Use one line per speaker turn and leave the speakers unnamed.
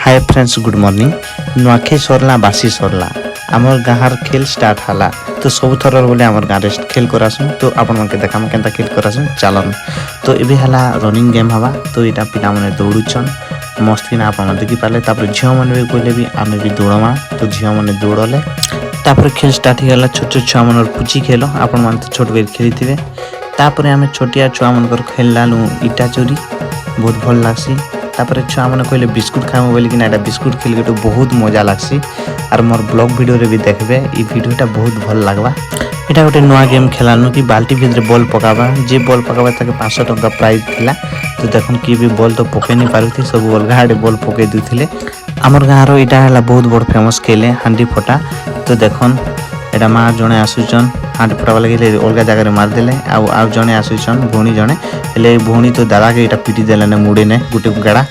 Hi friends good morning नुआखे सरला बासी सरला आमर गाँव खेल स्टार्ट हला तो सब थर बोले आमर गाँव खेल करासु तो आपण मन के देखा केनता खेल करासु चलन तो एबे हला रनिंग गेम हवा तो इटा पिला माने दौड़ुछन मस्त किना आपण देखि पाले तापर झियो माने भी कोले भी आमे भी दौड़मा तो झियो माने दौड़ले तापर खेल स्टार्ट हो गला छोट छोट छुआ मन पुची खेल आपण मन तो छोट बेर खेली थिबे तापर आमे छोटिया छुआ मन कर खेल लालु इटा चोरी बहुत भल लागसी तापर छुआ मैंने कहले बिस्कुट खाइबो बोली कि ना बिस्कुट खेल के तो बहुत मजा लागसी और मोर ब्लॉग वीडियो रे भी देखबे ई वीडियोटा बहुत भल लागबा। एटा गोटे नुआ गेम खेलानु कि बाल्टी भितर बॉल पकाबा जे बॉल पकाबा ताके 500 टंका प्राइज थिला तो देखन कि भी बॉल तो पके नहीं पारुथि सब बॉल गाडे बॉल पके दुथिले हमर गाँव रो इटा हला बहुत बड़ फेमस खेले हांडी फटा तो देखन एटा माँ जने आसुचन हांडी फटावा लगे अलग जगह मार देले आ जने आसुचन भौणी जने हेले भौणी तो दादा के इटा पिटी देले ने मुड़े ने गुटे गाड़ा